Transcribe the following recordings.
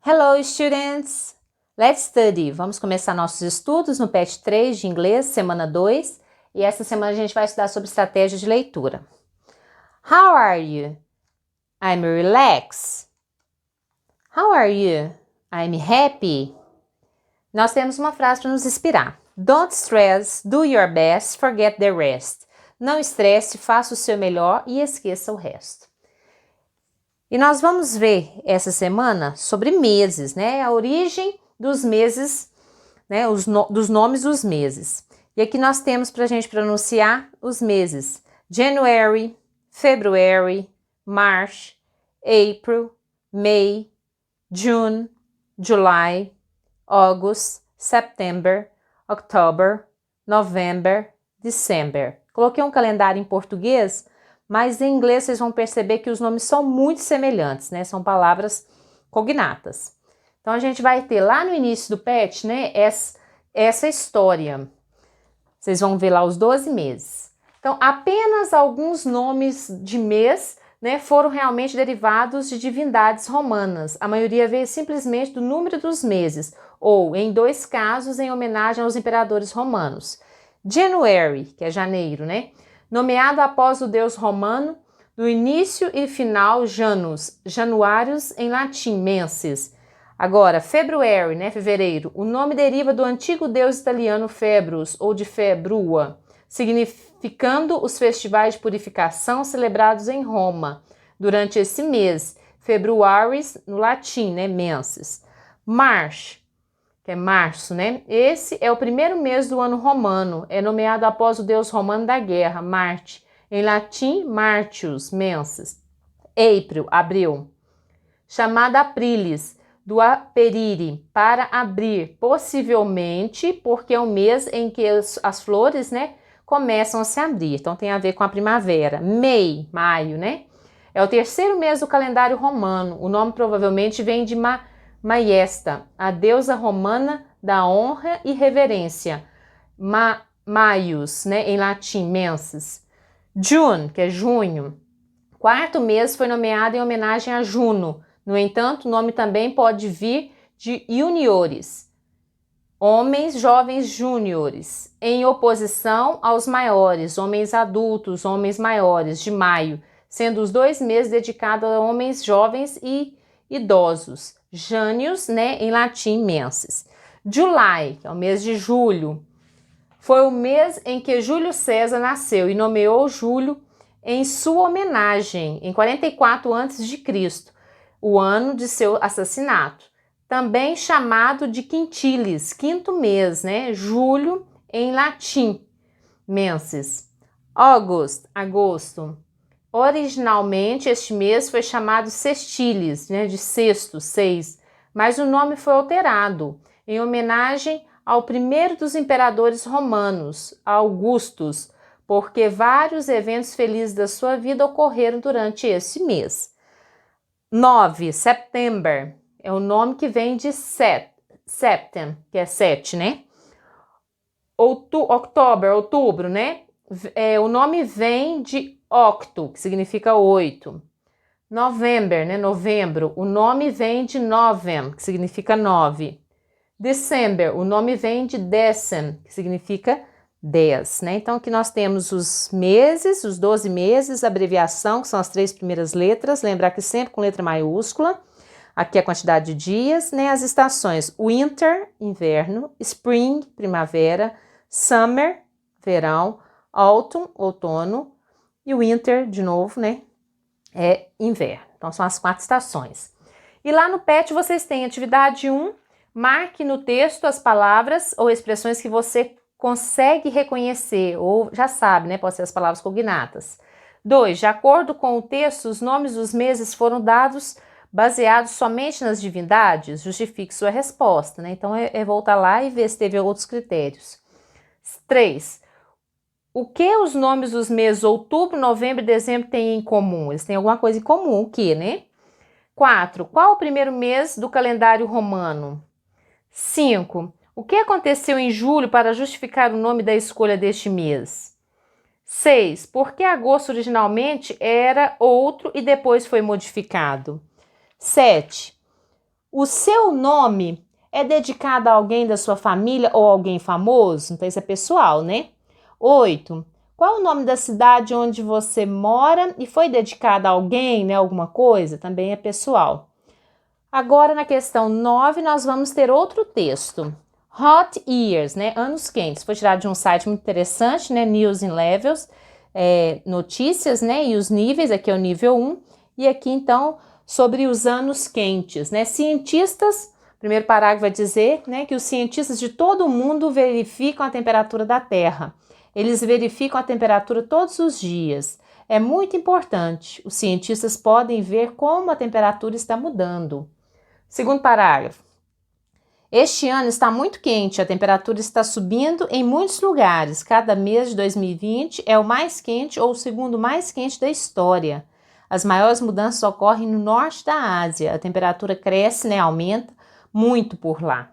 Hello, students! Let's study! Vamos começar nossos estudos no PET 3 de inglês, semana 2. E essa semana a gente vai estudar sobre estratégia de leitura. How are you? I'm relaxed. How are you? I'm happy. Nós temos uma frase para nos inspirar. Don't stress, do your best, forget the rest. Não estresse, faça o seu melhor e esqueça o resto. E nós vamos ver essa semana sobre meses, né? A origem dos meses, né? Dos nomes dos meses. E aqui nós temos para a gente pronunciar os meses: January, February, March, April, May, June, July, August, September, October, November, December. Coloquei um calendário em português, mas em inglês vocês vão perceber que os nomes são muito semelhantes, né? São palavras cognatas. Então a gente vai ter lá no início do PET, né, essa história. Vocês vão ver lá os 12 meses. Então apenas alguns nomes de mês, né, foram realmente derivados de divindades romanas. A maioria veio simplesmente do número dos meses, ou em 2 casos em homenagem aos imperadores romanos. January, que é janeiro, né? Nomeado após o deus romano, do início e final Janus, januários em latim, menses. Agora, February, né, fevereiro, o nome deriva do antigo deus italiano Februs, ou de Februa, significando os festivais de purificação celebrados em Roma durante esse mês. Februaris, no latim, né, menses. March, que é março, né? Esse é o primeiro mês do ano romano, é nomeado após o deus romano da guerra, Marte, em latim, Martius, menses. April, abril, chamada Aprilis, do aperire, para abrir, possivelmente, porque é o mês em que as flores, né, começam a se abrir, então tem a ver com a primavera. May, maio, né? É o terceiro mês do calendário romano, o nome provavelmente vem de Maiesta, a deusa romana da honra e reverência. Maius, né, em latim, menses. June, que é junho. Quarto mês foi nomeado em homenagem a Juno. No entanto, o nome também pode vir de juniores, homens jovens júniores, em oposição aos maiores, homens adultos, homens maiores, de maio, sendo os 2 meses dedicados a homens jovens e idosos. Jânios, né, em latim, menses. July, que é o mês de julho, foi o mês em que Júlio César nasceu e nomeou Júlio em sua homenagem, em 44 a.C., o ano de seu assassinato. Também chamado de quintilis, quinto mês, né, julho em latim, menses. August, agosto. Originalmente, este mês foi chamado sextilis, né, de sexto, 6, mas o nome foi alterado em homenagem ao primeiro dos imperadores romanos, Augustus, porque vários eventos felizes da sua vida ocorreram durante esse mês. 9, September, é o nome que vem de septem, que é 7, né? Outubro, né? O nome vem de octo, que significa 8. November, né? Novembro, o nome vem de novem, que significa 9. December, o nome vem de decem, que significa 10, né? Então aqui nós temos os meses, os 12 meses, a abreviação, que são as 3 primeiras letras, lembrar que sempre com letra maiúscula. Aqui a quantidade de dias, né? As estações: winter, inverno, spring, primavera, summer, verão, autumn, outono, e winter, de novo, né, é inverno. Então são as 4 estações. E lá no PET vocês têm atividade 1, marque no texto as palavras ou expressões que você consegue reconhecer, ou já sabe, né, pode ser as palavras cognatas. 2, de acordo com o texto, os nomes dos meses foram dados baseados somente nas divindades? Justifique sua resposta, né? Então é voltar lá e ver se teve outros critérios. 3, o que os nomes dos meses outubro, novembro e dezembro têm em comum? Eles têm alguma coisa em comum, o que, né? 4, qual o primeiro mês do calendário romano? 5, o que aconteceu em julho para justificar o nome da escolha deste mês? 6, por que agosto originalmente era outro e depois foi modificado? 7, O seu nome é dedicado a alguém da sua família ou alguém famoso? Então, isso é pessoal, né? 8. Qual o nome da cidade onde você mora e foi dedicado a alguém, né? Alguma coisa? Também é pessoal. Agora, na questão 9, nós vamos ter outro texto. Hot Years, né? Anos quentes. Foi tirado de um site muito interessante, né? News in Levels. Notícias, né? E os níveis, aqui é o nível 1. E aqui, então, sobre os anos quentes, né? Cientistas, primeiro parágrafo vai dizer, né, que os cientistas de todo o mundo verificam a temperatura da Terra. Eles verificam a temperatura todos os dias. É muito importante. Os cientistas podem ver como a temperatura está mudando. Segundo parágrafo. Este ano está muito quente, a temperatura está subindo em muitos lugares. Cada mês de 2020 é o mais quente ou o segundo mais quente da história. As maiores mudanças ocorrem no norte da Ásia. A temperatura cresce, né, aumenta muito por lá.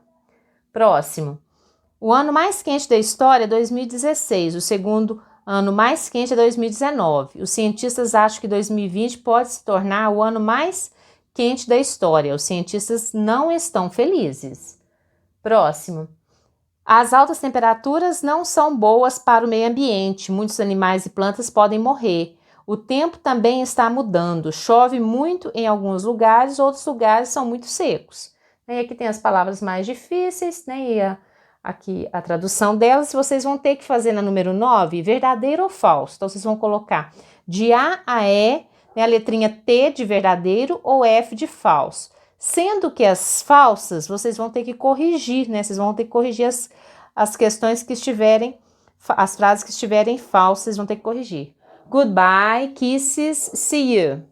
Próximo. O ano mais quente da história é 2016. O segundo ano mais quente é 2019. Os cientistas acham que 2020 pode se tornar o ano mais quente da história. Os cientistas não estão felizes. Próximo. As altas temperaturas não são boas para o meio ambiente. Muitos animais e plantas podem morrer. O tempo também está mudando. Chove muito em alguns lugares, outros lugares são muito secos. E aqui tem as palavras mais difíceis, né? E aqui a tradução delas. Vocês vão ter que fazer na número 9, verdadeiro ou falso. Então, vocês vão colocar de A a E, né, a letrinha T de verdadeiro ou F de falso. Sendo que as falsas, vocês vão ter que corrigir, né? Vocês vão ter que corrigir as questões que estiverem, as frases que estiverem falsas, vocês vão ter que corrigir. Goodbye, kisses, see you.